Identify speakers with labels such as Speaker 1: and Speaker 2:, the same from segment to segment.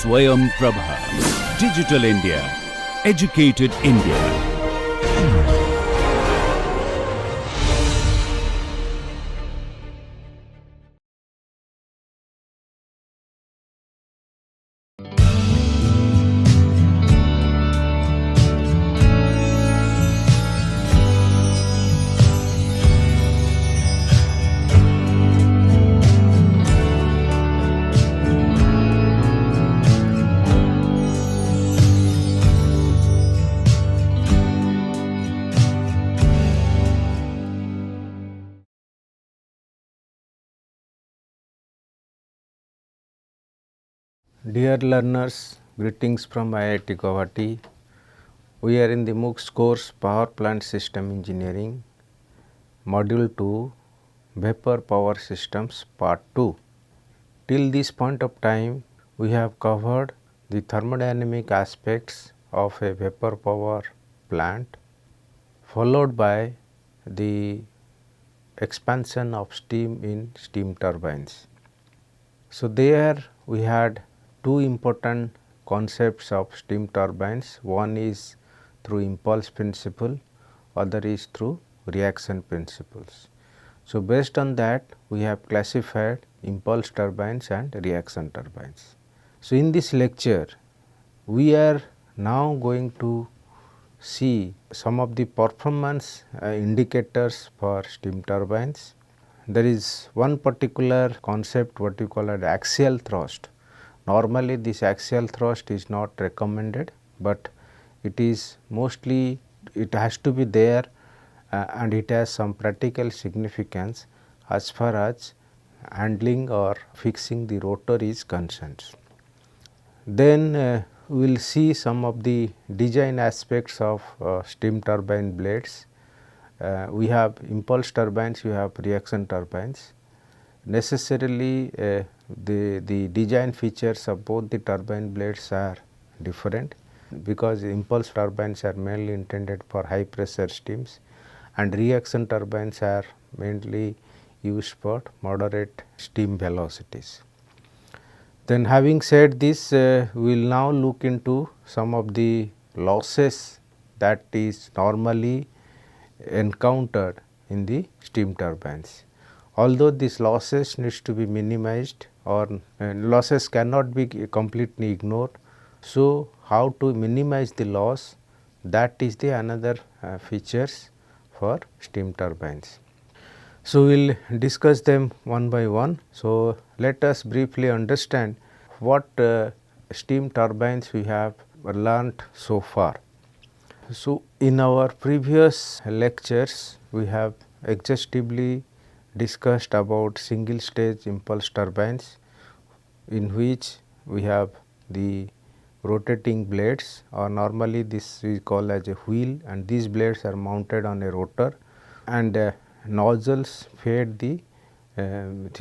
Speaker 1: Swayam Prabha. Digital India. Educated India.
Speaker 2: Dear learners, greetings from IIT Guwahati. We are in the MOOCs course Power Plant System Engineering, Module 2, Vapor Power Systems Part 2. Till this point of time, we have covered the thermodynamic aspects of a vapor power plant, followed by the expansion of steam in steam turbines. So, there we had two important concepts of steam turbines. One is through impulse principle, other is through reaction principles. So, based on that we have classified impulse turbines and reaction turbines. So, in this lecture we are now going to see some of the performance indicators for steam turbines. There is one particular concept what you call as axial thrust. Normally this axial thrust is not recommended, but it is mostly it has to be there and it has some practical significance as far as handling or fixing the rotor is concerned. Then we will see some of the design aspects of steam turbine blades. We have impulse turbines, we have reaction turbines. Necessarily the design features of both the turbine blades are different, because impulse turbines are mainly intended for high pressure steams and reaction turbines are mainly used for moderate steam velocities. Then having said this, we will now look into some of the losses that is normally encountered in the steam turbines. Although these losses needs to be minimized or losses cannot be completely ignored. So, how to minimize the loss, that is the another features for steam turbines. So, we will discuss them one by one. So, let us briefly understand what steam turbines we have learnt so far. So, in our previous lectures we have exhaustively discussed about single stage impulse turbines, in which we have the rotating blades, or normally this we call as a wheel, and these blades are mounted on a rotor and nozzles feed the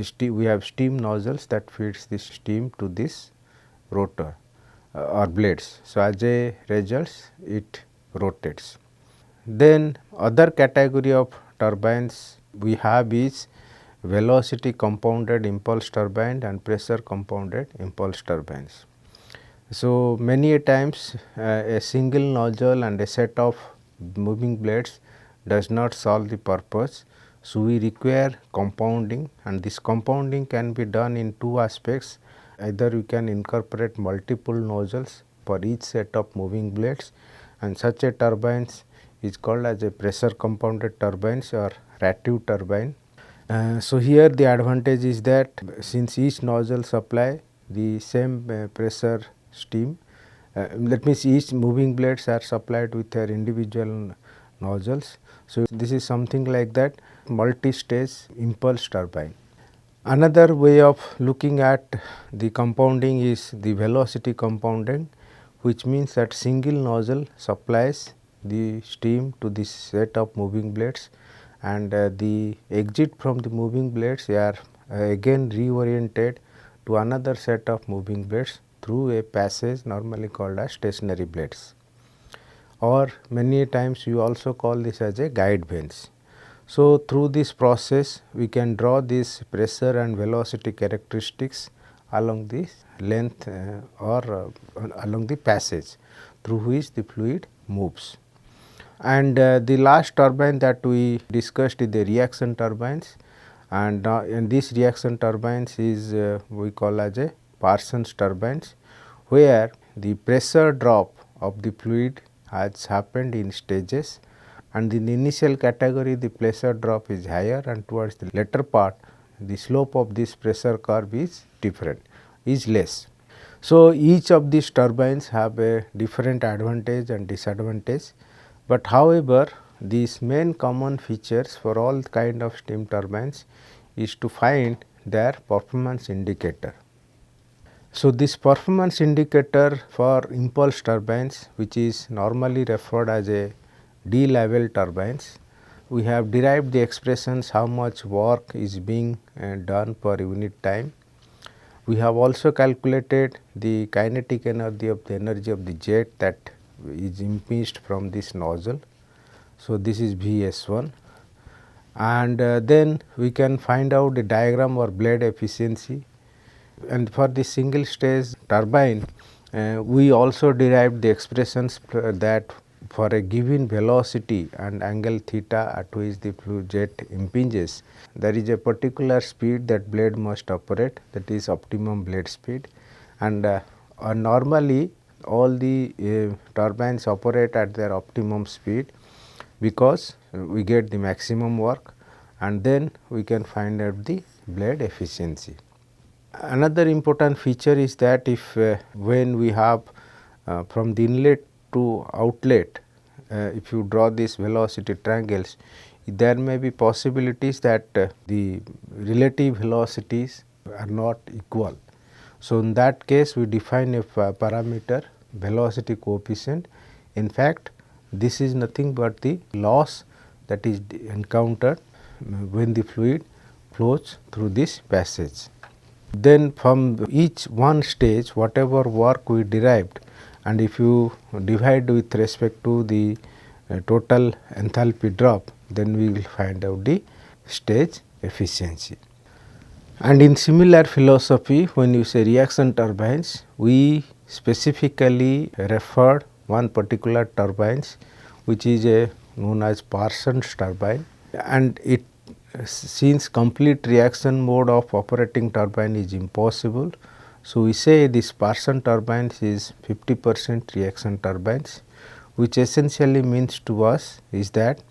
Speaker 2: steam. We have steam nozzles that feeds the steam to this rotor or blades. So, as a result it rotates. Then other category of turbines we have is velocity compounded impulse turbine and pressure compounded impulse turbines. So, many a times a single nozzle and a set of moving blades does not solve the purpose. So, we require compounding, and this compounding can be done in two aspects. Either we can incorporate multiple nozzles for each set of moving blades, and such a turbines is called as a pressure compounded turbines or rative turbine. So, here the advantage is that since each nozzle supply the same pressure steam, that means each moving blades are supplied with their individual nozzles. So, this is something like that multi-stage impulse turbine. Another way of looking at the compounding is the velocity compounding, which means that single nozzle supplies the steam to this set of moving blades, and the exit from the moving blades are again reoriented to another set of moving blades through a passage normally called as stationary blades, or many times you also call this as a guide vanes. So, through this process we can draw these pressure and velocity characteristics along this length or along the passage through which the fluid moves. And the last turbine that we discussed is the reaction turbines, and this reaction turbines is we call as a Parsons turbines, where the pressure drop of the fluid has happened in stages, and in the initial category the pressure drop is higher, and towards the later part the slope of this pressure curve is different, is less. So, each of these turbines have a different advantage and disadvantage, but however, these main common features for all kind of steam turbines is to find their performance indicator. So, this performance indicator for impulse turbines, which is normally referred as a D level turbines, we have derived the expressions how much work is being done per unit time. We have also calculated the kinetic energy of the jet that is impinged from this nozzle. So, this is Vs1, and then we can find out the diagram or blade efficiency, and for the single stage turbine we also derived the expressions that for a given velocity and angle theta at which the jet impinges, there is a particular speed that blade must operate, that is optimum blade speed, and normally all the turbines operate at their optimum speed, because we get the maximum work, and then we can find out the blade efficiency. Another important feature is that if when we have from the inlet to outlet, if you draw these velocity triangles, there may be possibilities that the relative velocities are not equal. So, in that case we define a parameter velocity coefficient. In fact, this is nothing but the loss that is encountered when the fluid flows through this passage. Then from each one stage, whatever work we derived, and if you divide with respect to the total enthalpy drop, then we will find out the stage efficiency. And in similar philosophy, when you say reaction turbines, we specifically referred one particular turbines, which is a known as Parsons turbine, and it, since complete reaction mode of operating turbine is impossible, so we say this Parsons turbines is 50% reaction turbines, which essentially means to us is that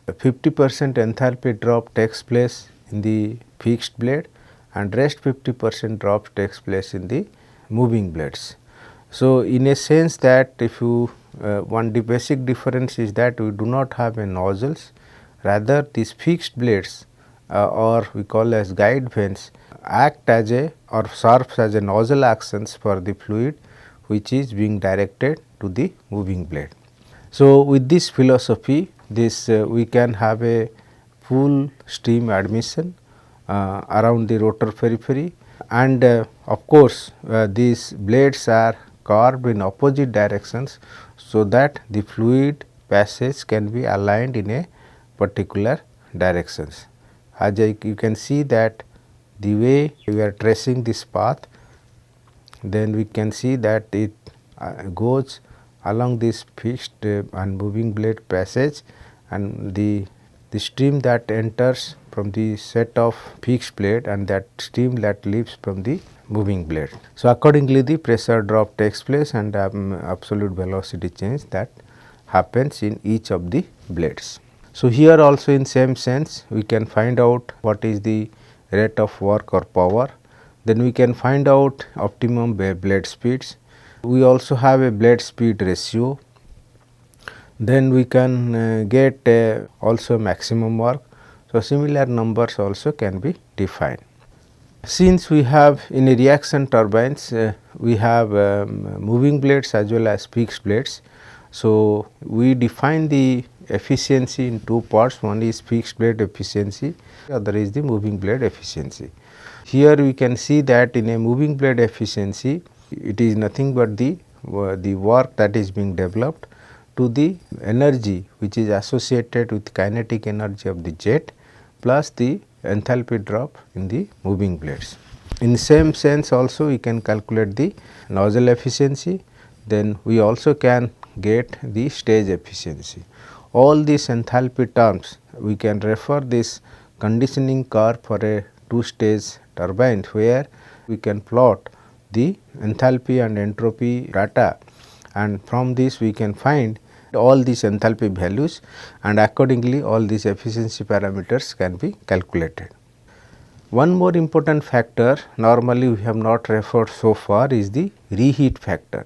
Speaker 2: 50% enthalpy drop takes place in the fixed blade and rest 50% drop takes place in the moving blades. So, in a sense that if you one the basic difference is that we do not have a nozzles, rather these fixed blades or we call as guide vanes act as a or serves as a nozzle actions for the fluid which is being directed to the moving blade. So, with this philosophy, this we can have a full stream admission around the rotor periphery, and of course, these blades are curved in opposite directions, so that the fluid passage can be aligned in a particular directions. As you can see that the way we are tracing this path, then we can see that it goes along this fixed and moving blade passage, and the stream that enters from the set of fixed blade and that stream that leaves from the moving blade. So, accordingly the pressure drop takes place and absolute velocity change that happens in each of the blades. So, here also in same sense we can find out what is the rate of work or power, then we can find out optimum blade speeds. We also have a blade speed ratio, then we can get also maximum work. So, similar numbers also can be defined. Since we have in a reaction turbines we have moving blades as well as fixed blades. So, we define the efficiency in two parts, one is fixed blade efficiency, other is the moving blade efficiency. Here we can see that in a moving blade efficiency, it is nothing but the work that is being developed to the energy which is associated with kinetic energy of the jet plus the enthalpy drop in the moving blades. In same sense also we can calculate the nozzle efficiency, then we also can get the stage efficiency. All these enthalpy terms we can refer this conditioning curve for a two stage turbine, where we can plot the enthalpy and entropy data, and from this we can find all these enthalpy values, and accordingly all these efficiency parameters can be calculated. One more important factor normally we have not referred so far is the reheat factor.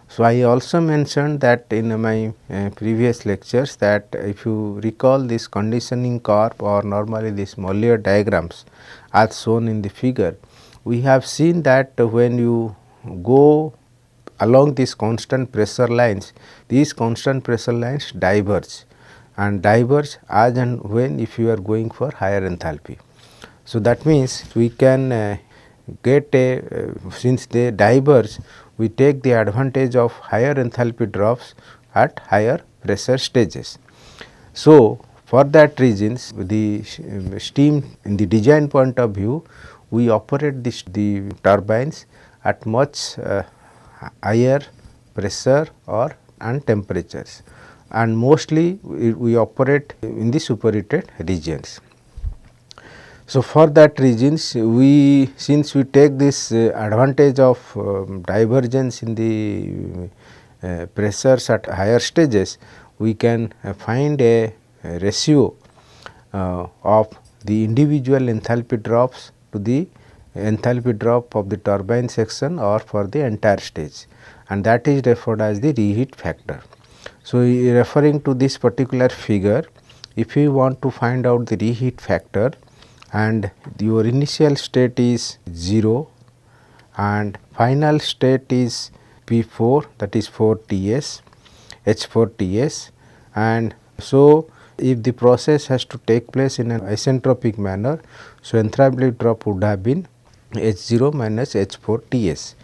Speaker 2: So, I also mentioned that in my previous lectures that if you recall this conditioning curve or normally this Mollier diagrams as shown in the figure, we have seen that when you go along these constant pressure lines, these constant pressure lines diverge, and diverge as and when if you are going for higher enthalpy. So, that means we can get a since they diverge, we take the advantage of higher enthalpy drops at higher pressure stages. So, for that reasons the steam in the design point of view, we operate the turbines at much higher pressure or and temperatures, and mostly we operate in the superheated regions. So, for that reasons we since we take this advantage of divergence in the pressures at higher stages, we can find a ratio of the individual enthalpy drops to the enthalpy drop of the turbine section or for the entire stage, and that is referred as the reheat factor. So, referring to this particular figure, if you want to find out the reheat factor and your initial state is 0 and final state is P4, that is 4 Ts, H4 Ts, and so if the process has to take place in an isentropic manner, so enthalpy drop would have been H0 minus H4 Ts.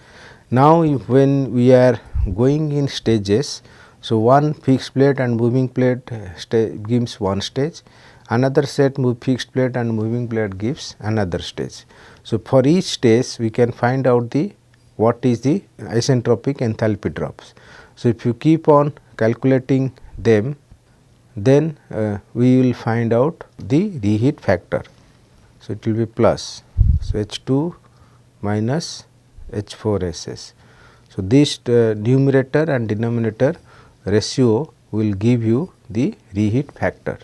Speaker 2: Now, when we are going in stages, so one fixed plate and moving plate gives one stage, another set fixed plate and moving plate gives another stage. So, for each stage we can find out the what is the isentropic enthalpy drops. So, if you keep on calculating them, then we will find out the reheat factor. So, it will be plus, so H2 minus H4 SS. So, this numerator and denominator ratio will give you the reheat factor.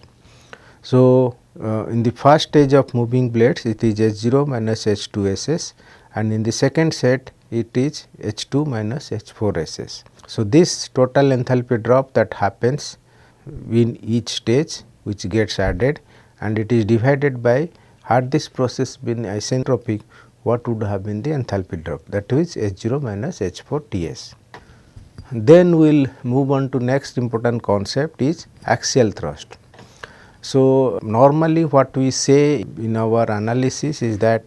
Speaker 2: So, in the first stage of moving blades it is H0 minus H2 SS, and in the second set it is H2 minus H4 SS. So, this total enthalpy drop that happens in each stage which gets added, and it is divided by, had this process been isentropic, what would have been the enthalpy drop, that is H0 minus H4 Ts. Then we will move on to next important concept is axial thrust. So, normally what we say in our analysis is that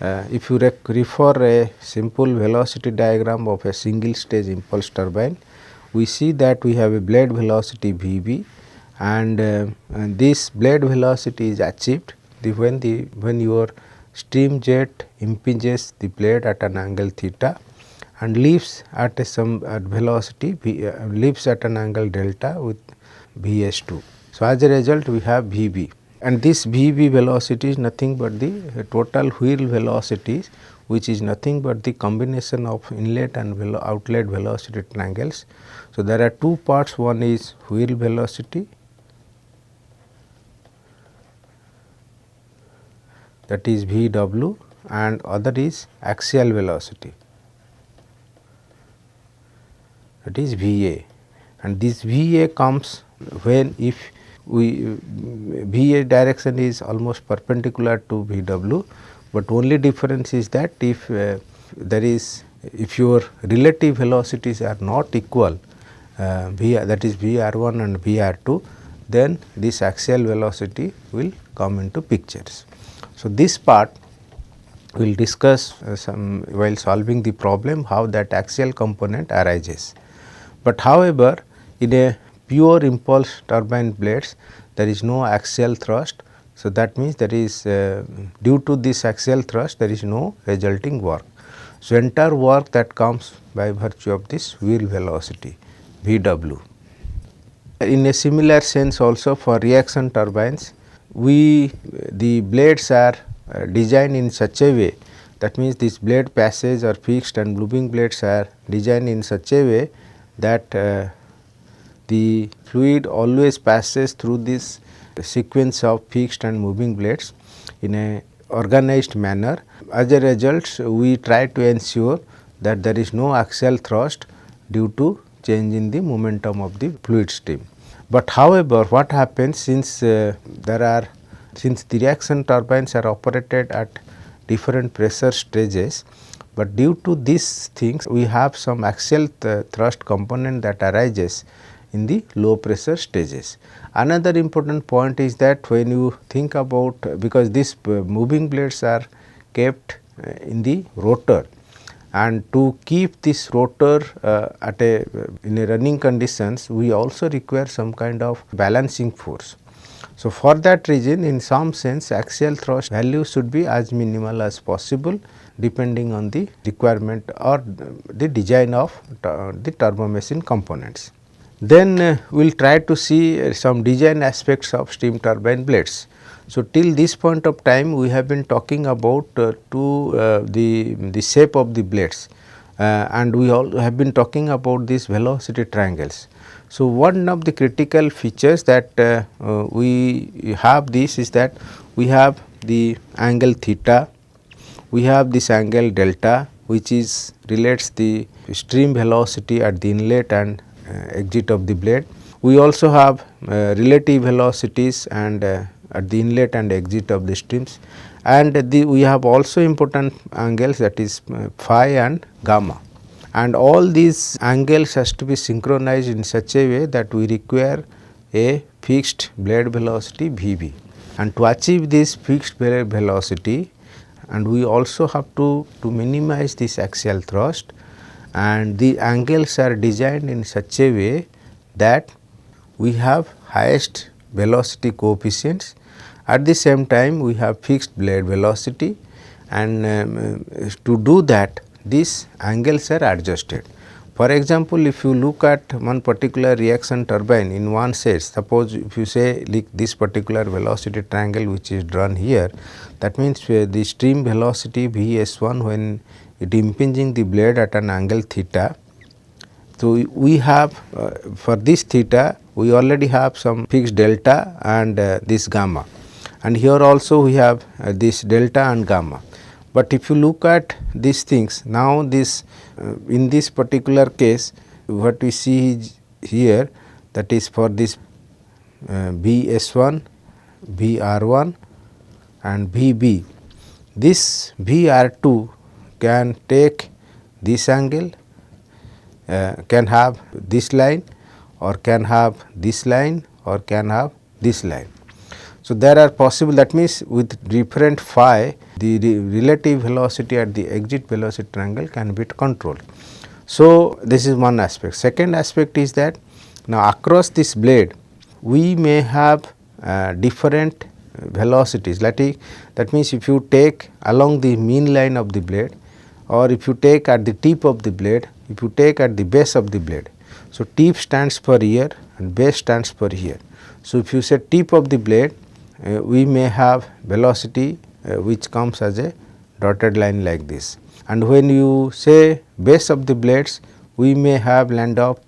Speaker 2: if you refer a simple velocity diagram of a single stage impulse turbine, we see that we have a blade velocity Vb, and this blade velocity is achieved when your steam jet impinges the blade at an angle theta and leaves at some velocity leaves at an angle delta with Vs2. So, as a result we have Vb, and this Vb velocity is nothing but the total wheel velocities, which is nothing but the combination of inlet and outlet velocity triangles. So, there are two parts, one is wheel velocity, that is Vw, and other is axial velocity, that is Va, and this Va comes when if Va direction is almost perpendicular to Vw, but only difference is that if if your relative velocities are not equal, that is Vr1 and Vr2, then this axial velocity will come into pictures. So, this part we will discuss while solving the problem how that axial component arises. But however, in a pure impulse turbine blades there is no axial thrust. So, that means there is due to this axial thrust there is no resulting work. So, entire work that comes by virtue of this wheel velocity Vw. In a similar sense also for reaction turbines, the blades are designed in such a way, that means this blade passage are fixed and moving blades are designed in such a way that the fluid always passes through this sequence of fixed and moving blades in a organized manner. As a result, we try to ensure that there is no axial thrust due to change in the momentum of the fluid stream. But however, what happens since the reaction turbines are operated at different pressure stages, but due to these things we have some axial thrust component that arises in the low pressure stages. Another important point is that when you think about, because these moving blades are kept in the rotor, and to keep this rotor in a running conditions, we also require some kind of balancing force. So, for that reason, in some sense axial thrust value should be as minimal as possible depending on the requirement or the design of the turbo machine components. Then we will try to see some design aspects of steam turbine blades. So, till this point of time we have been talking about the shape of the blades and we all have been talking about these velocity triangles. So, one of the critical features that we have this is that we have the angle theta, we have this angle delta which is relates the stream velocity at the inlet and exit of the blade. We also have relative velocities and at the inlet and exit of the streams, and we have also important angles, that is phi and gamma, and all these angles has to be synchronized in such a way that we require a fixed blade velocity Vb, and to achieve this fixed blade velocity, and we also have to minimize this axial thrust, and the angles are designed in such a way that we have highest velocity coefficients. At the same time we have fixed blade velocity, and to do that these angles are adjusted. For example, if you look at one particular reaction turbine in one set, suppose if you say like this particular velocity triangle which is drawn here, that means the stream velocity Vs1 when it impinging the blade at an angle theta. So, we have for this theta we already have some fixed delta and this gamma, and here also we have this delta and gamma. But if you look at these things now, this in this particular case what we see here, that is for this Vs1, Vr1 and Vb, this Vr2 can take this angle, can have this line or can have this line or can have this line. So, there are possible, that means with different phi the relative velocity at the exit velocity triangle can be controlled. So, this is one aspect. Second aspect is that now across this blade we may have different velocities, that means if you take along the mean line of the blade, or if you take at the tip of the blade, if you take at the base of the blade. So, tip stands for here and base stands for here. So, if you say tip of the blade, we may have velocity which comes as a dotted line like this, and when you say base of the blades, we may have land of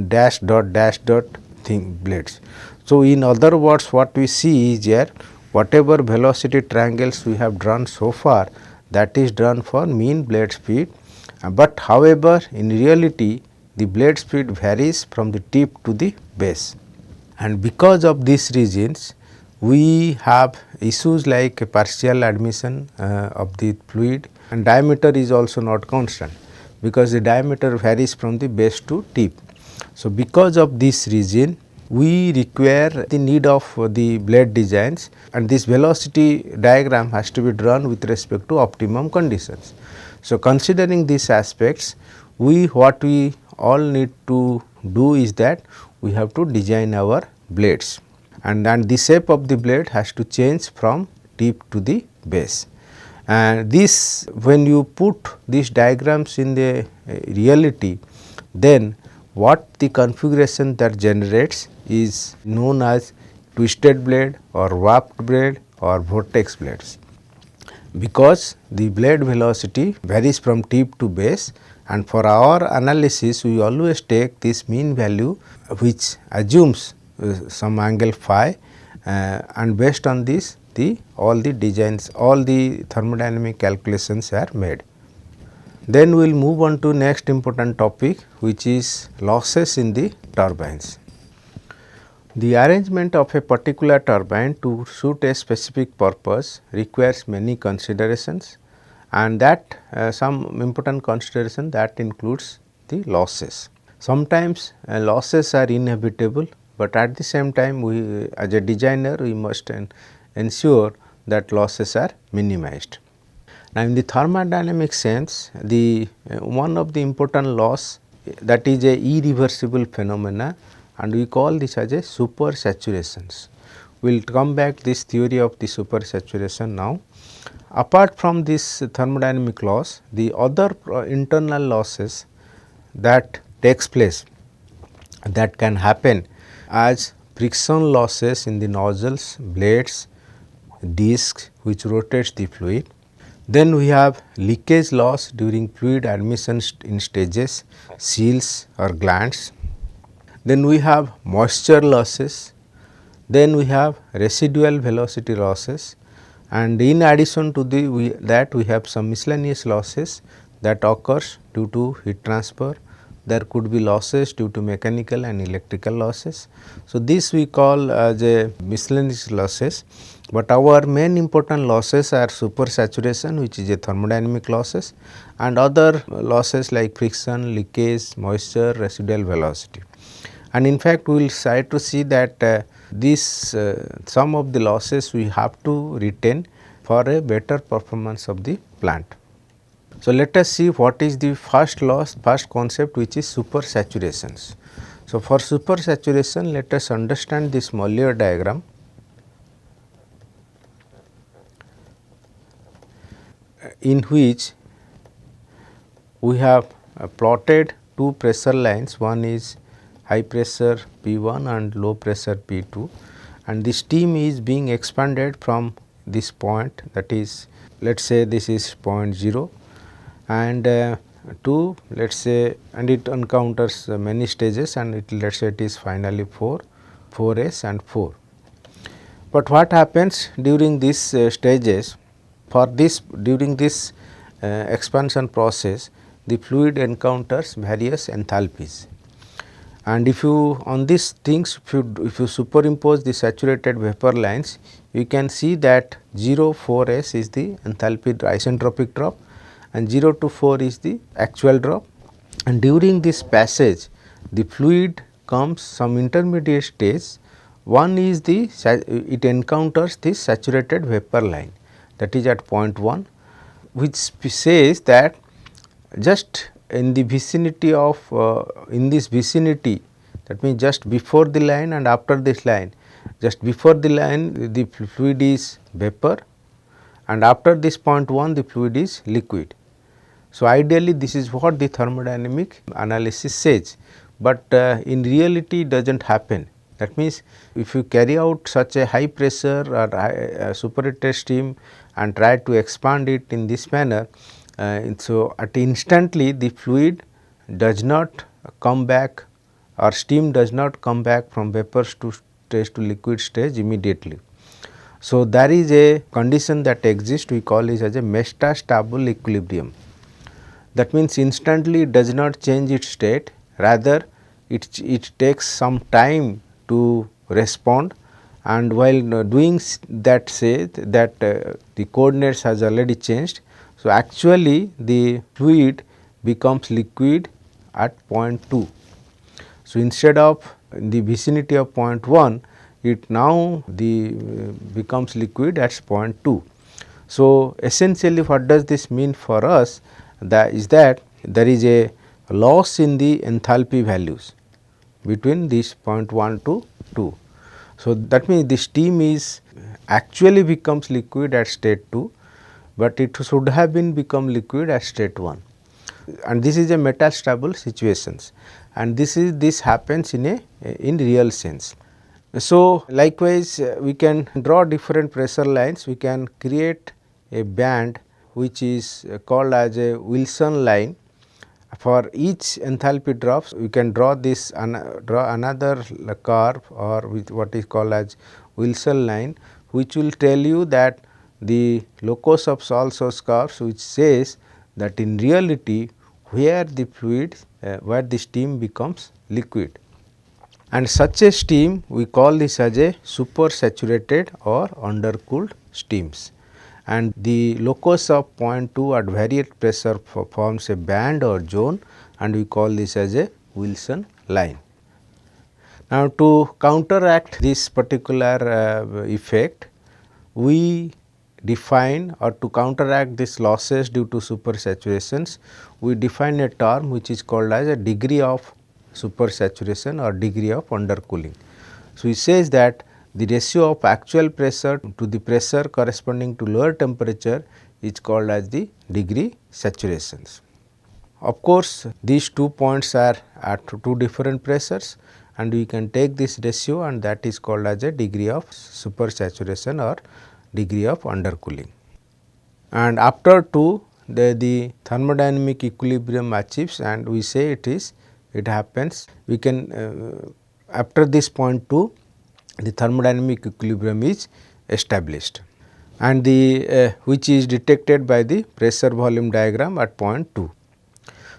Speaker 2: dash dot thing blades. So, in other words, what we see is here, whatever velocity triangles we have drawn so far, that is drawn for mean blade speed, but however in reality the blade speed varies from the tip to the base, and because of these reasons we have issues like partial admission of the fluid, and diameter is also not constant because the diameter varies from the base to tip. So, because of this reason we require the need of the blade designs, and this velocity diagram has to be drawn with respect to optimum conditions. So, considering these aspects, what we all need to do is that we have to design our blades. and then the shape of the blade has to change from tip to the base. And this, when you put these diagrams in the reality, then what the configuration that generates is known as twisted blade or warped blade or vortex blades, because the blade velocity varies from tip to base, and for our analysis we always take this mean value which assumes some angle phi, and based on this all the designs, all the thermodynamic calculations are made. Then we will move on to next important topic, which is losses in the turbines. The arrangement of a particular turbine to suit a specific purpose requires many considerations, and that some important consideration that includes the losses. Sometimes losses are inevitable, but at the same time we as a designer we must ensure that losses are minimized. Now, in the thermodynamic sense, the one of the important loss, that is a irreversible phenomena, and we call this as a super saturations. We will come back this theory of the super saturation now. Apart from this thermodynamic loss, the other internal losses that takes place, that can happen as friction losses in the nozzles, blades, disc which rotates the fluid. Then we have leakage loss during fluid admission in stages, seals or glands. Then we have moisture losses. Then we have residual velocity losses, and in addition to that we have some miscellaneous losses that occurs due to heat transfer. There could be losses due to mechanical and electrical losses. So, this we call as a miscellaneous losses, but our main important losses are super saturation, which is a thermodynamic losses, and other losses like friction, leakage, moisture, residual velocity. And in fact, we will try to see that some of the losses we have to retain for a better performance of the plant. So, let us see what is the first concept, which is super saturations. So, for super saturation, let us understand this Mollier diagram. In which we have plotted two pressure lines, one is high pressure P1 and low pressure P2, and the steam is being expanded from this point, that is, let us say this is point 0, and to let us say, and it encounters many stages, and let us say it is finally 4S and 4. But what happens during these stages? During this expansion process, the fluid encounters various enthalpies, and if you on these things, if you superimpose the saturated vapor lines, you can see that 0 4S is the enthalpy isentropic drop, and 0 to 4 is the actual drop, and during this passage the fluid comes some intermediate stage. One is it encounters this saturated vapor line, that is at point 1, which says that just in the vicinity of in this vicinity, that means just before the line and after this line, just before the line the fluid is vapor, and after this point 1 the fluid is liquid. So, ideally this is what the thermodynamic analysis says, but in reality it does not happen. That means, if you carry out such a high pressure or superheated steam and try to expand it in this manner, so at instantly the fluid does not come back, or steam does not come back from vapor stage to liquid stage immediately. So, there is a condition that exists, we call it as a metastable equilibrium. That means, instantly it does not change its state, rather it takes some time to respond, and while doing that, say that the coordinates has already changed. So, actually the fluid becomes liquid at point 2. So, instead of in the vicinity of point 1, it now becomes liquid at point 2. So, essentially what does this mean for us? That is that there is a loss in the enthalpy values between this point 1 to 2. So, that means the steam is actually becomes liquid at state 2, but it should have been become liquid at state 1, and this is a metastable situations, and this happens in real sense. So, likewise we can draw different pressure lines, we can create a band which is called as a Wilson line. For each enthalpy drops, we can draw this draw another curve or with what is called as Wilson line, which will tell you that the locus of all such curves, which says that in reality where the fluid where the steam becomes liquid, and such a steam we call this as a supersaturated or undercooled steams, and the locus of point 2 at varied pressure forms a band or zone, and we call this as a Wilson line. Now, to counteract this particular effect, we define, or to counteract this losses due to supersaturations, we define a term which is called as a degree of supersaturation or degree of undercooling. So, it says that the ratio of actual pressure to the pressure corresponding to lower temperature is called as the degree saturations. Of course, these 2 points are at 2 different pressures, and we can take this ratio, and that is called as a degree of supersaturation or degree of undercooling. And after 2, the thermodynamic equilibrium achieves, and we say it happens, we can after this point 2, the thermodynamic equilibrium is established, and the which is detected by the pressure volume diagram at point 2.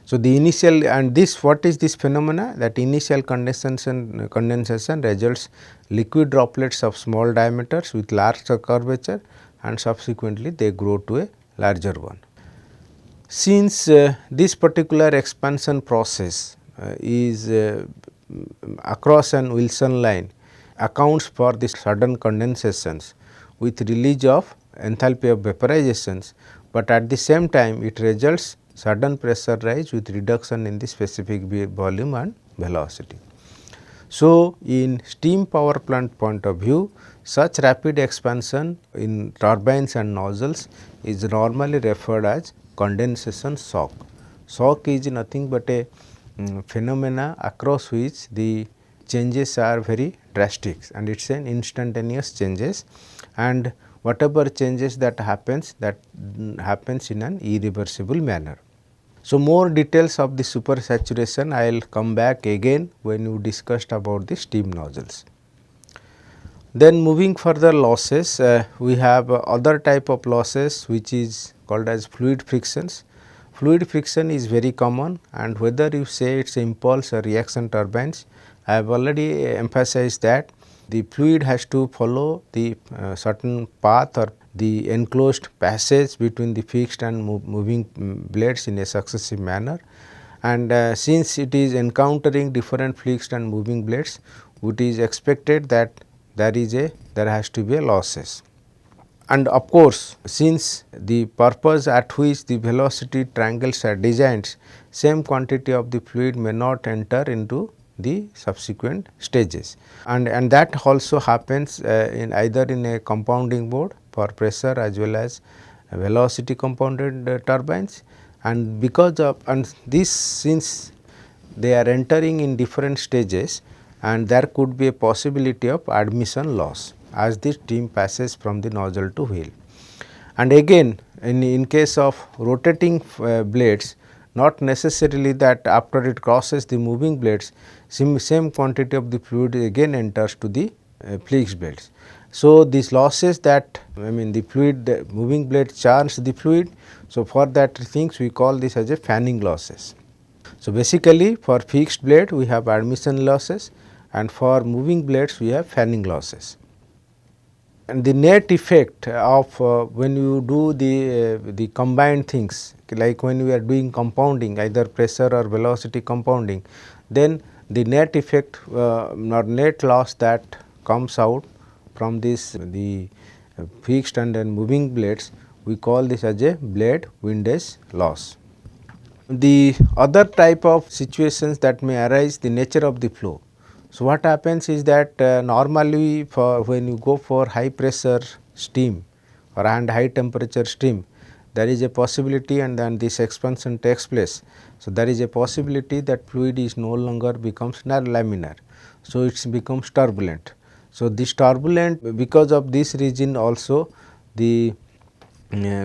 Speaker 2: So, the initial, and this, what is this phenomena, that initial condensation results liquid droplets of small diameters with large curvature, and subsequently they grow to a larger one. Since this particular expansion process is across an Wilson line accounts for the sudden condensations with release of enthalpy of vaporizations, but at the same time it results sudden pressure rise with reduction in the specific volume and velocity. So, in steam power plant point of view, such rapid expansion in turbines and nozzles is normally referred as condensation shock. Shock is nothing but a phenomena across which the changes are very drastic, and it is an instantaneous changes, and whatever changes that happens in an irreversible manner. So, more details of the supersaturation I will come back again when you discussed about the steam nozzles. Then moving further losses, we have other type of losses which is called as fluid frictions. Fluid friction is very common, and whether you say it is impulse or reaction turbines, I have already emphasized that the fluid has to follow the certain path or the enclosed passage between the fixed and moving blades in a successive manner, and since it is encountering different fixed and moving blades, it is expected that there has to be a losses. And of course, since the purpose at which the velocity triangles are designed, same quantity of the fluid may not enter into the subsequent stages, and that also happens in either in a compounding mode for pressure as well as velocity compounded turbines, and because of this, since they are entering in different stages, and there could be a possibility of admission loss as the steam passes from the nozzle to wheel. And again, in case of rotating blades, not necessarily that after it crosses the moving blades, same quantity of the fluid again enters to the fixed blades. So, these losses that the fluid, the moving blade churns the fluid. So, for that things we call this as a fanning losses. So, basically for fixed blade we have admission losses, and for moving blades we have fanning losses. And the net effect of when you do the combined things, like when we are doing compounding, either pressure or velocity compounding, then the net effect or net loss that comes out from this the fixed and then moving blades, we call this as a blade windage loss. The other type of situations that may arise, the nature of the flow. So, what happens is that normally for when you go for high pressure steam or and high temperature steam, there is a possibility and then this expansion takes place. So, there is a possibility that fluid is no longer becomes laminar. So, it becomes turbulent. So, this turbulent, because of this reason also the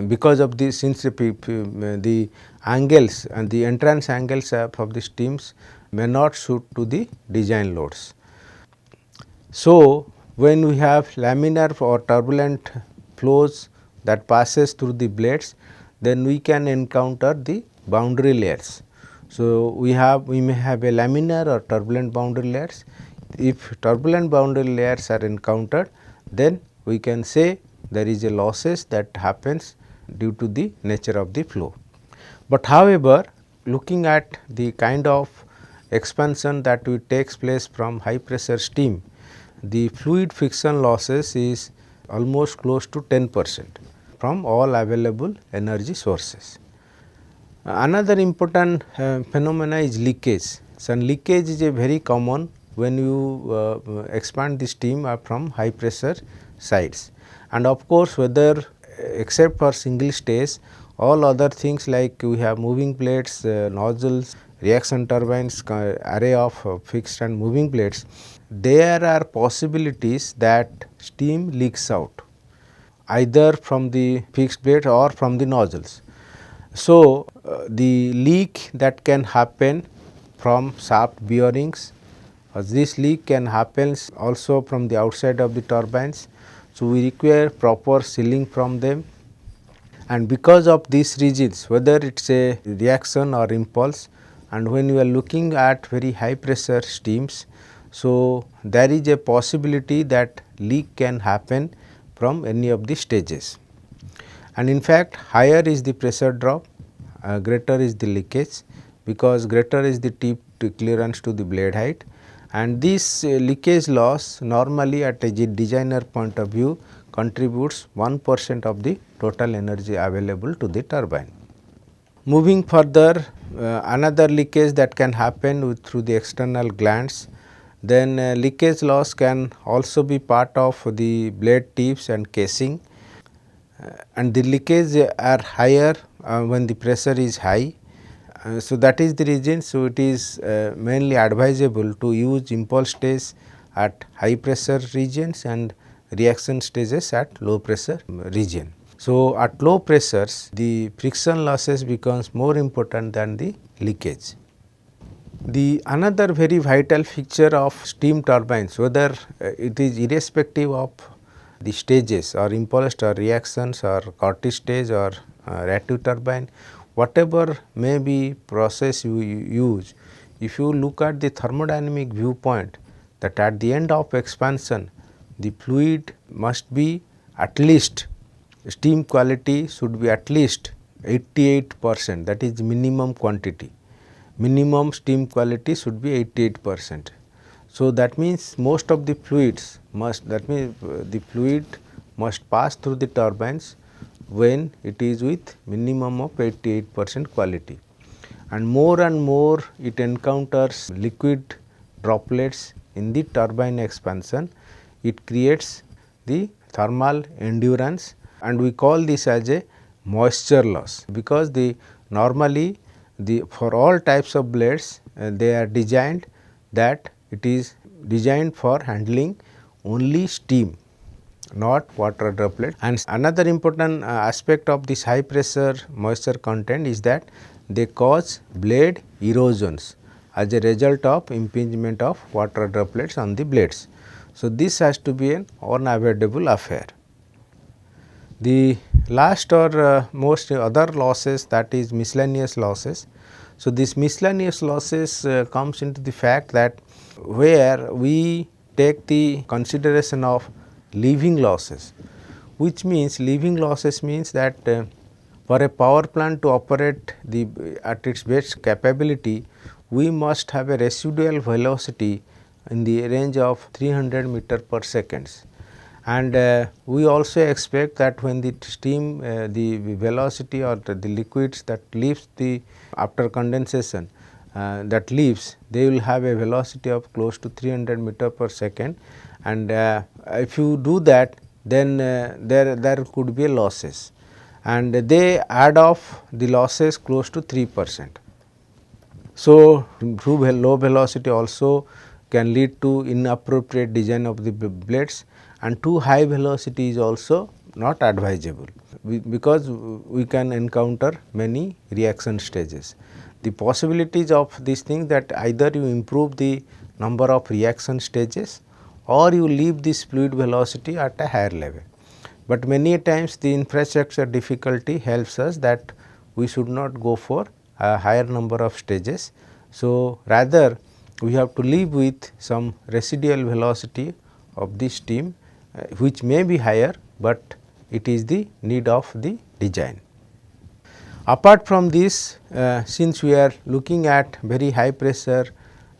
Speaker 2: because of this, since the angles and the entrance angles of the steams may not suit to the design loads. So, when we have laminar or turbulent flows that passes through the blades, then we can encounter the boundary layers. So, we may have a laminar or turbulent boundary layers. If turbulent boundary layers are encountered, then we can say there is a losses that happens due to the nature of the flow. But however, looking at the kind of expansion that takes place from high pressure steam, the fluid friction losses is almost close to 10% from all available energy sources. Another important phenomena is leakage. So, leakage is a very common when you expand the steam from high pressure sides, and of course, whether except for single stage, all other things like we have moving plates, nozzles, reaction turbines, array of fixed and moving plates, there are possibilities that steam leaks out either from the fixed plate or from the nozzles. So, the leak that can happen from shaft bearings, this leak can happen also from the outside of the turbines. So, we require proper sealing from them, and because of these reasons, whether it is a reaction or impulse, and when you are looking at very high pressure steams, so there is a possibility that leak can happen from any of the stages. And in fact, higher is the pressure drop, greater is the leakage, because greater is the tip to clearance to the blade height, and this leakage loss normally at a designer point of view contributes 1% of the total energy available to the turbine. Moving further, another leakage that can happen through the external glands, then leakage loss can also be part of the blade tips and casing, and the leakage are higher when the pressure is high. So, that is the reason. So, it is mainly advisable to use impulse stage at high pressure regions and reaction stages at low pressure region. So, at low pressures the friction losses becomes more important than the leakage. The another very vital feature of steam turbines, whether it is irrespective of the stages or impulsed or reactions or Curtis stage or reactive turbine, whatever may be process you use, if you look at the thermodynamic viewpoint, that at the end of expansion the fluid must be at least, steam quality should be at least 88%, that is minimum quantity, minimum steam quality should be 88%. So, that means most of the fluids must, that means the fluid must pass through the turbines when it is with minimum of 88% quality, and more it encounters liquid droplets in the turbine expansion, it creates the thermal endurance, and we call this as a moisture loss, because the normally the for all types of blades they are designed that it is designed for handling only steam, not water droplet. And another important aspect of this high pressure moisture content is that they cause blade erosions as a result of impingement of water droplets on the blades. So, this has to be an unavoidable affair. The last or most other losses, that is miscellaneous losses. So, this miscellaneous losses comes into the fact that where we take the consideration of leaving losses, which means leaving losses means that for a power plant to operate at its best capability, we must have a residual velocity in the range of 300 meter per seconds. And we also expect that when the steam, the velocity or the liquids that leaves the after condensation, that leaves, they will have a velocity of close to 300 meter per second, and if you do that, then there could be losses, and they add off the losses close to 3%. So, too low velocity also can lead to inappropriate design of the blades, and too high velocity is also not advisable, because we can encounter many reaction stages. The possibilities of this thing, that either you improve the number of reaction stages or you leave this fluid velocity at a higher level. But many times the infrastructure difficulty helps us that we should not go for a higher number of stages. So, rather we have to live with some residual velocity of the steam, which may be higher, but it is the need of the design. Apart from this, since we are looking at very high pressure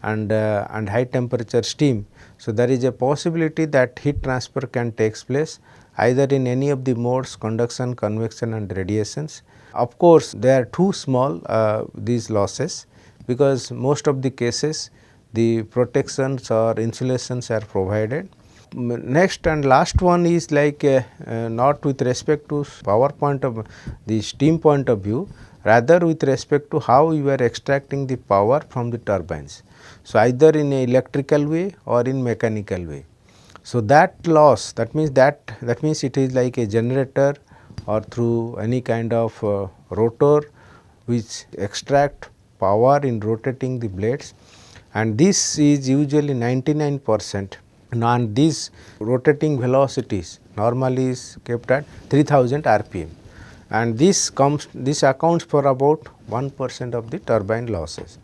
Speaker 2: and high temperature steam, so there is a possibility that heat transfer can take place either in any of the modes, conduction, convection and radiations. Of course, they are too small, these losses, because most of the cases the protections or insulations are provided. Next and last one is like not with respect to power point of the steam point of view, rather with respect to how you are extracting the power from the turbines. So, either in a electrical way or in mechanical way. So, that loss, that means it is like a generator or through any kind of rotor which extract power in rotating the blades, and this is usually 99%, and these rotating velocities normally is kept at 3000 rpm, and this accounts for about 1% of the turbine losses,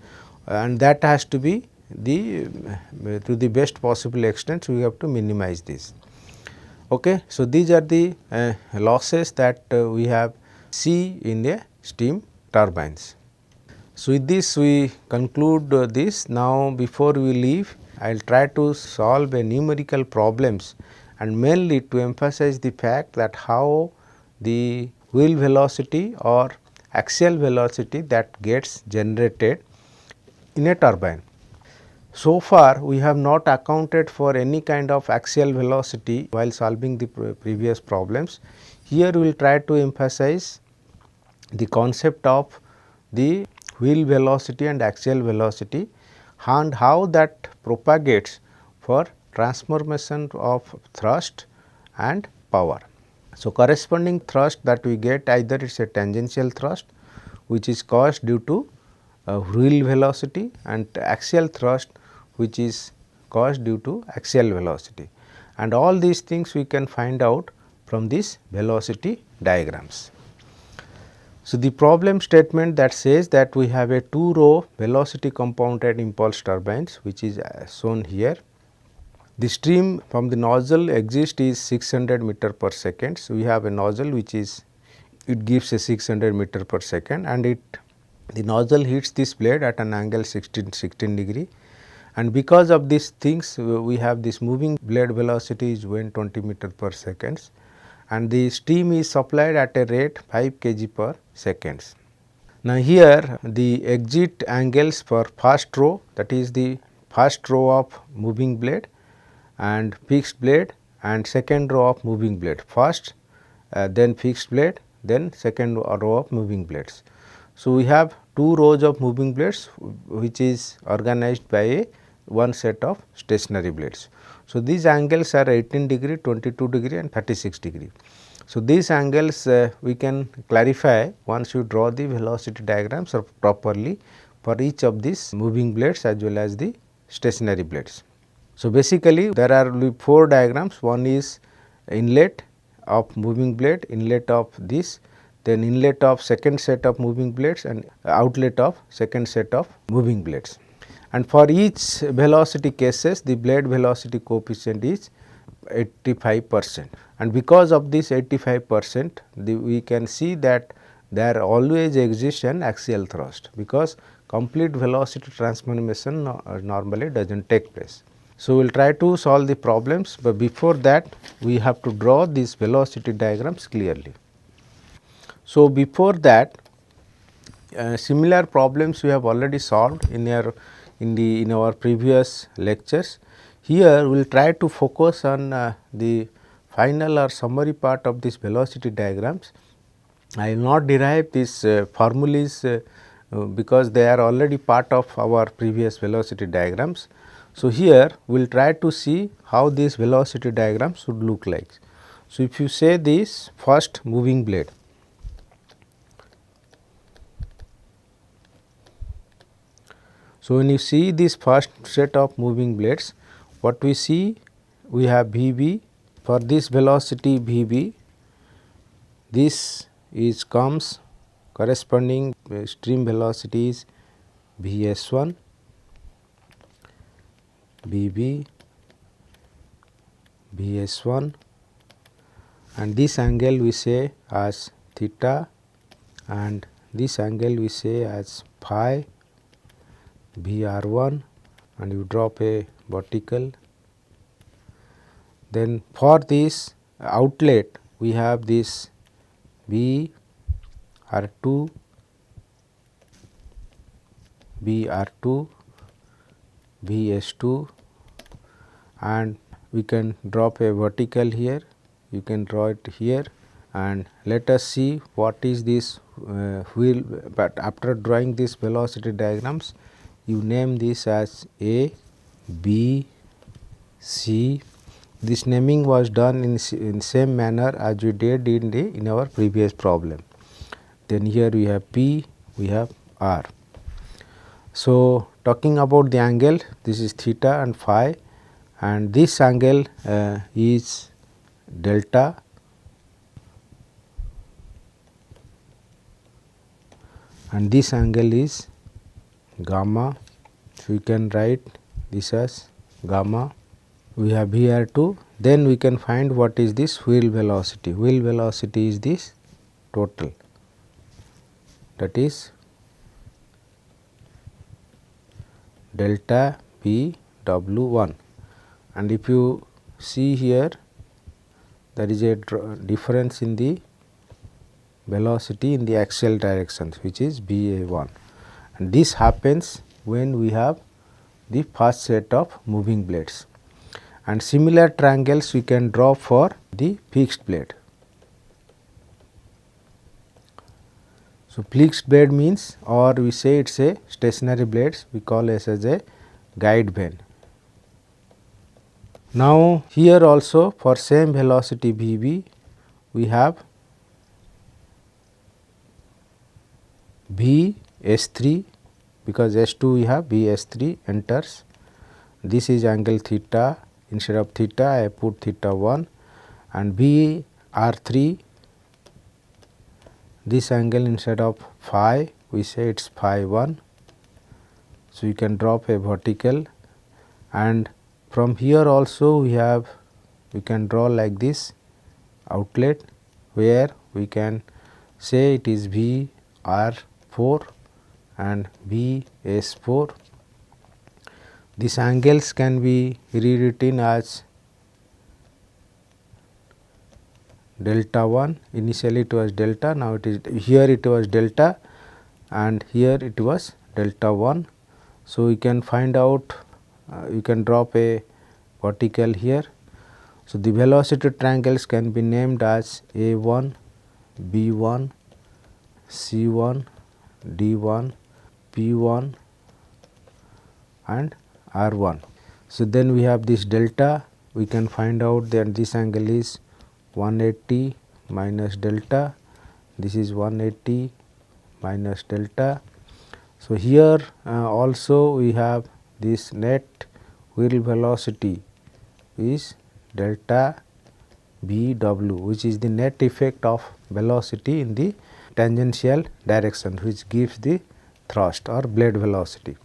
Speaker 2: and that has to be to the best possible extent we have to minimize this. Okay. So, these are the losses that we have see in the steam turbines. So, with this we conclude this. Now, before we leave, I will try to solve a numerical problems, and mainly to emphasize the fact that how the wheel velocity or axial velocity that gets generated in a turbine. So far, we have not accounted for any kind of axial velocity while solving the previous problems. Here, we will try to emphasize the concept of the wheel velocity and axial velocity, and how that propagates for transformation of thrust and power. So, corresponding thrust that we get, either it is a tangential thrust which is caused due to wheel velocity, and axial thrust which is caused due to axial velocity, and all these things we can find out from these velocity diagrams. So, the problem statement that says that we have a 2-row velocity compounded impulse turbines, which is shown here. The stream from the nozzle exit is 600 meter per second. So, we have a nozzle which is, it gives a 600 meter per second, and the nozzle hits this blade at an angle 16 degree, and because of these things we have this moving blade velocity is 120 meter per second, and the steam is supplied at a rate 5 kg per second. Now, here the exit angles for first row, that is the first row of moving blade and fixed blade, and second row of moving blade, first then fixed blade, then second row of moving blades. So, we have 2 rows of moving blades which is organized by a one set of stationary blades. So, these angles are 18 degree, 22 degree and 36 degree. So, these angles we can clarify once you draw the velocity diagrams properly for each of these moving blades as well as the stationary blades. So, basically there are 4 diagrams. One is inlet of moving blade, inlet of this, then inlet of second set of moving blades, and outlet of second set of moving blades. And for each velocity cases, the blade velocity coefficient is 85%, and because of this 85%, we can see that there always exists an axial thrust, because complete velocity transformation normally does not take place. So, we will try to solve the problems, but before that we have to draw these velocity diagrams clearly. So, before that, Similar problems we have already solved in our previous lectures. Here we will try to focus on the final or summary part of this velocity diagrams. I will not derive these formulas because they are already part of our previous velocity diagrams. So, here we will try to see how these velocity diagrams should look like. So, if you say this first moving blade, so when you see this first set of moving blades, what we see, we have Vb. For this velocity Vb, this is comes corresponding stream velocity is Vs1, Vb, Vs1, and this angle we say as theta, and this angle we say as phi, Vr1, and you drop a vertical. Then for this outlet we have this Vr2, Vr2, Vs2, and we can drop a vertical here, you can draw it here, and let us see what is this wheel. But after drawing this velocity diagrams, you name this as A, B, C. This naming was done in same manner as we did in our previous problem. Then here we have P, we have R. So, talking about the angle, this is theta and phi, and this angle is delta, and this angle is gamma. So, we can write this as gamma. We have Vr2, then we can find what is this wheel velocity. Wheel velocity is this total, that is delta P W1, and if you see here, there is a difference in the velocity in the axial directions, which is Va1, and this happens when we have the first set of moving blades. And similar triangles we can draw for the fixed blade. So, fixed blade means, or we say it is a stationary blades, we call it as a guide vane. Now, here also for same velocity Vb, we have Vs3, because S2 we have Vs3 enters. This is angle theta. Instead of theta, I put theta 1, and Vr3, this angle instead of phi, we say it is phi 1. So, you can drop a vertical, and from here also we can draw like this outlet, where we can say it is Vr4 and Vs4. These angles can be rewritten as delta 1, initially it was delta, now it is here it was delta, and here it was delta 1. So, you can find out, you can drop a vertical here. So, the velocity triangles can be named as A1, B1, C1, D1, P1 and R1. So, then we have this delta, we can find out that this angle is 180 minus delta, this is 180 minus delta. So, here also we have this net wheel velocity is delta Bw, which is the net effect of velocity in the tangential direction, which gives the thrust or blade velocity.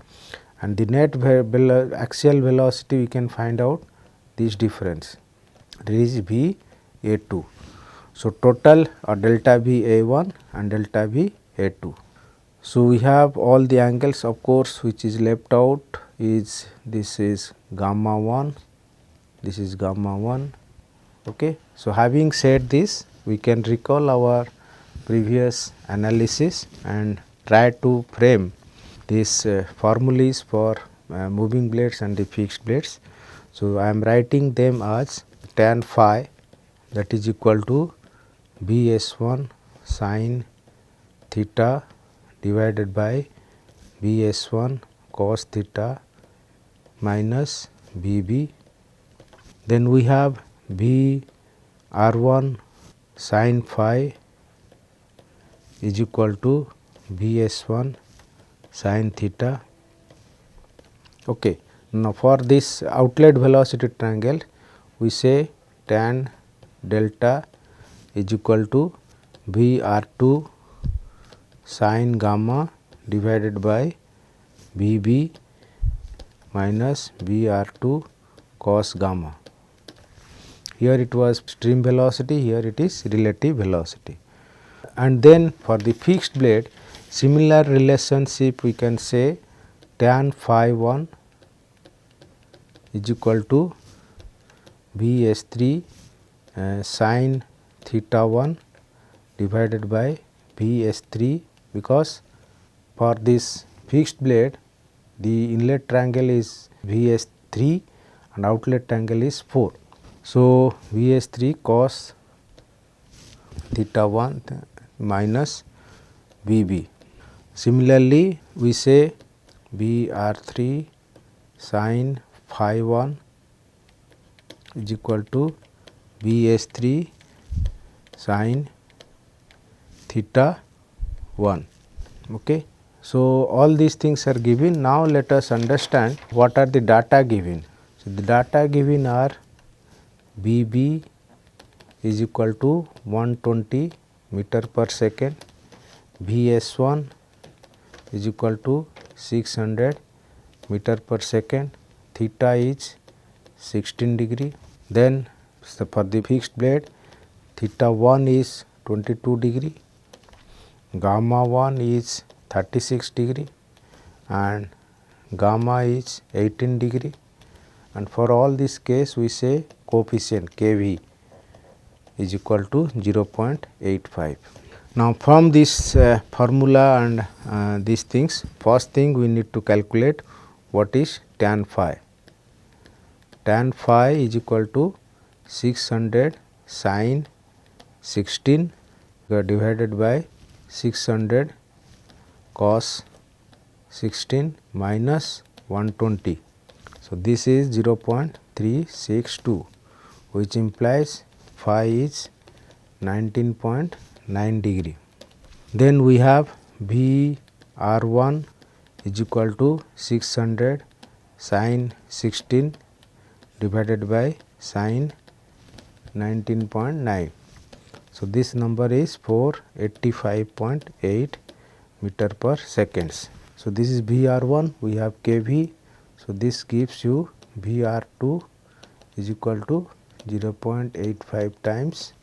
Speaker 2: And the net axial velocity we can find out this difference, that is Va2. So, total or delta Va1 and delta Va2. So, we have all the angles, of course, which is left out is this is gamma 1, this is gamma 1. Okay. So, having said this, we can recall our previous analysis and try to frame these formulas for moving blades and the fixed blades. So, I am writing them as tan phi, that is equal to Bs1 sin theta divided by Bs1 cos theta minus Bb. Then we have Br1 sin phi is equal to Bs1 sin theta. Okay. Now, for this outlet velocity triangle, we say tan delta is equal to Br2 sin gamma divided by Bb minus Br2 cos gamma. Here it was stream velocity, here it is relative velocity. And then for the fixed blade, similar relationship we can say tan phi 1 is equal to Bs3 sin theta 1 divided by Bs3, because for this fixed blade the inlet triangle is Vs3 and outlet triangle is 4. So, Vs3 cos theta 1 minus Vb. Similarly, we say Br3 sin phi 1 is equal to Bs3 sin theta 1. Okay. So, all these things are given. Now, let us understand what are the data given. So, the data given are Bb is equal to 120 meter per second, Vs1 is equal to 600 meter per second, theta is 16 degree. Then for the fixed blade, theta 1 is 22 degree, gamma 1 is 36 degree and gamma is 18 degree, and for all this case we say coefficient Kv is equal to 0.85. Now, from this formula and these things, first thing we need to calculate what is tan phi. Tan phi is equal to 600 sin 16 divided by 600 cos 16 minus 120. So, this is 0.362, which implies phi is 19.9 degree. Then we have Br1 is equal to 600 sin 16 divided by sin 19.9. So, this number is 485.8 meter per seconds. So, this is Br1, we have Kv. So, this gives you Br2 is equal to 0.85 times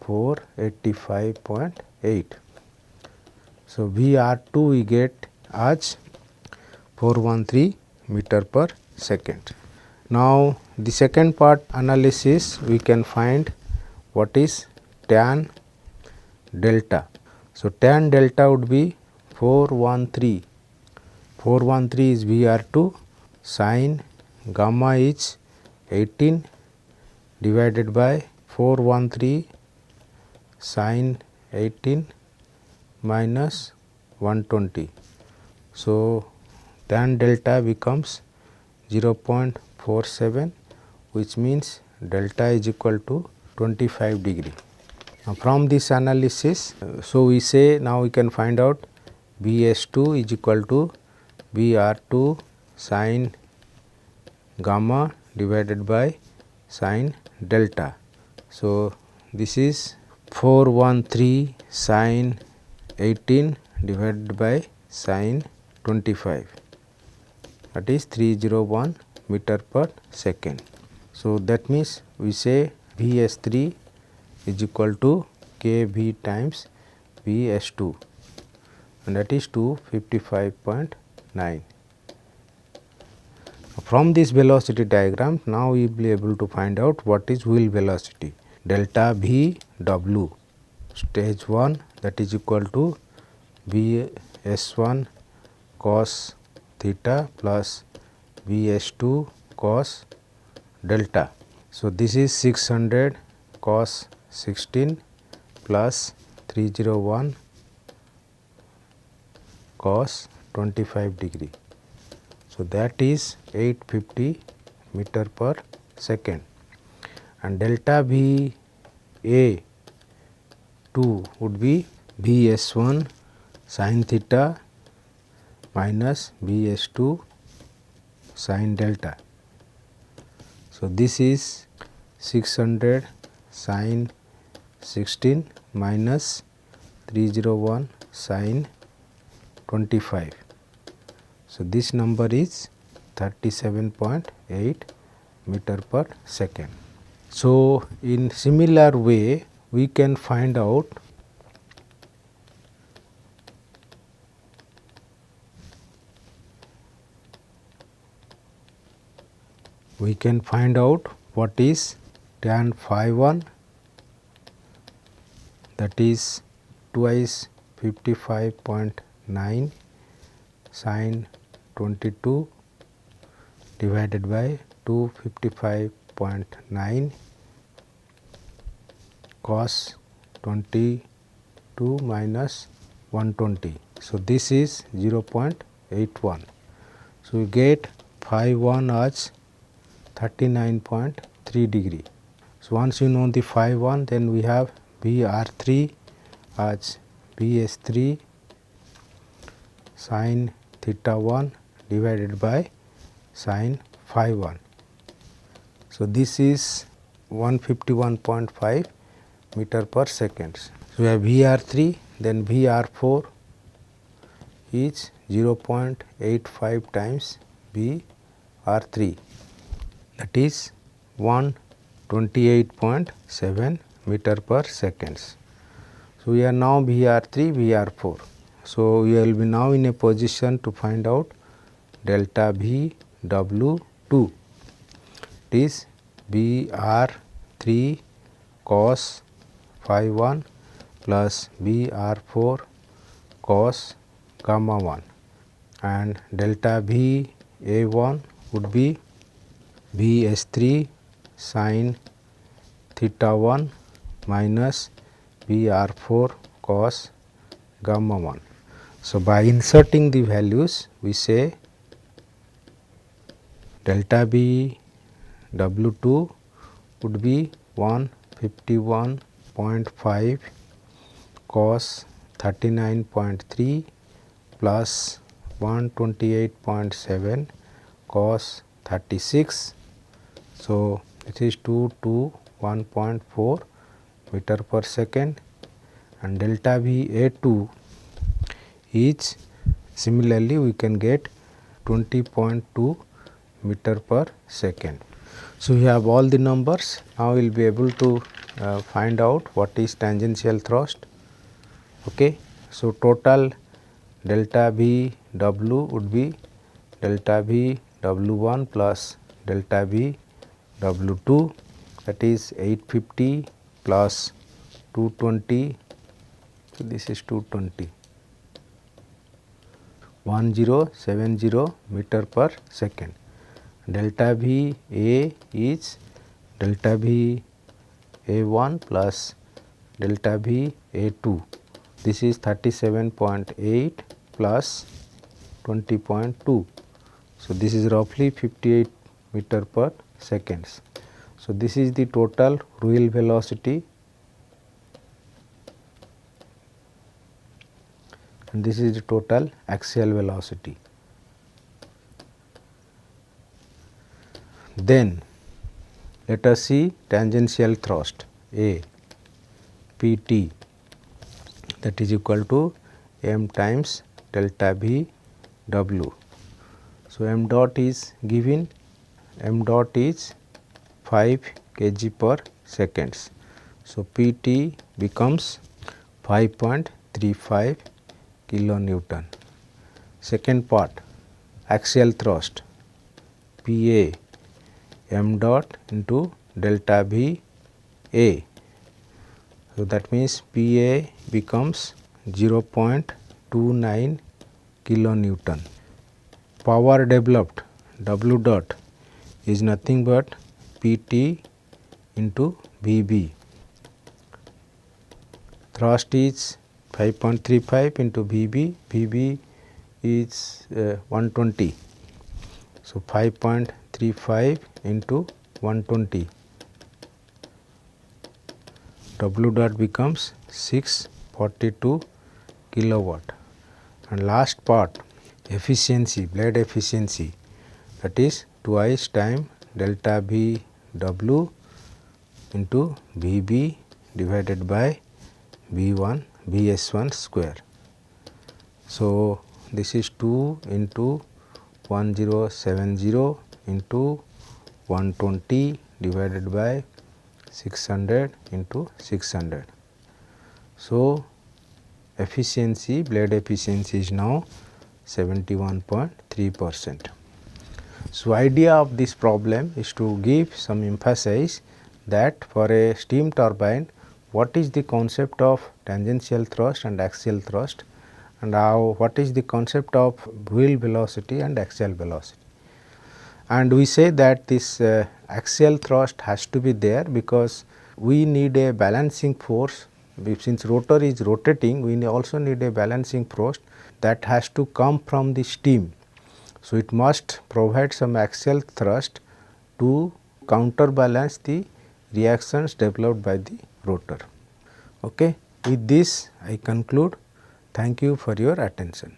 Speaker 2: 485.8. So, Vr2 we get as 413 meter per second. Now, the second part analysis we can find what is tan delta. So, tan delta would be 413. 413 is Vr2, sin gamma is 18 divided by 413 sin 18 minus 120. So, tan delta becomes 0.47, which means delta is equal to 25 degree. Now, from this analysis, so we say now we can find out Bs2 is equal to Br2 sin gamma divided by sin delta. So, this is 413 sin 18 divided by sin 25, that is 301 meter per second. So, that means we say Vs3 is equal to Kv times Vs2, and that is 255.9. From this velocity diagram, now we will be able to find out what is wheel velocity. Delta V W stage 1, that is equal to Vs S1 cos theta plus V S2 cos delta. So, this is 600 cos 16 plus 301 cos 25 degree. So, that is 850 meter per second, and delta V A 2 would be V S1 sin theta minus V S2 sin delta. So, this is 600 sin 16 minus 301 sin 25. So, this number is 37.8 meter per second. So, in similar way we can find out what is tan phi 1, that is twice 55.9 sin 22 divided by 255.9 cos 22 minus 120. So, this is 0.81. So, we get phi 1 as 39.3 degree. So, once you know the phi 1, then we have VR3 as VS3 sin theta 1 divided by sin phi 1. So, this is 151.5 meter per second. So, we have VR3, then VR4 is 0.85 times VR3, that is 128.7 meter per second. So, we are now VR3, VR4. So, we will be now in a position to find out delta V W2. It is VR3 cos phi 1 plus VR4 cos gamma 1, and delta V A1 would be VS3 sin theta 1 minus VR4 cos gamma 1. So, by inserting the values we say delta B W2 would be 151.5 cos 39.3 plus 128.7 cos 36. So, it is 221.4 meter per second, and delta V A2 is similarly we can get 20.2 meter per second. So, we have all the numbers. Now, we will be able to find out what is tangential thrust. Okay. So, total delta V W would be delta V W1 plus delta V W2, that is 850 plus 220. So, this is 220, 1070 meter per second. Delta V A is delta V A1 plus delta V A2. This is 37.8 plus 20.2. So, this is roughly 58 meter per seconds. So, this is the total real velocity, and this is the total axial velocity. Then let us see tangential thrust A Pt, that is equal to m times delta V W. So, m dot is given, m dot is 5 kg per seconds. So, Pt becomes 5.35 kilonewton. Second part, axial thrust Pa m dot into delta V A. So, that means Pa becomes 0.29 kilonewton. Power developed W dot is nothing but Pt into Vb. Thrust is 5.35 into Vb, Vb is 120. So, 5.35 into 120, W dot becomes 642 kilowatt. And last part, efficiency, blade efficiency, that is twice time delta V W into Vb divided by V1 Vs1 square. So, this is 2 into 1070 into 120 divided by 600 into 600. So, efficiency, blade efficiency is now 71.3%. So, idea of this problem is to give some emphasis that for a steam turbine, what is the concept of tangential thrust and axial thrust, and what is the concept of wheel velocity and axial velocity. And we say that this axial thrust has to be there because we need a balancing force. Since rotor is rotating, we also need a balancing force that has to come from the steam. So, it must provide some axial thrust to counterbalance the reactions developed by the rotor. Okay. With this I conclude. Thank you for your attention.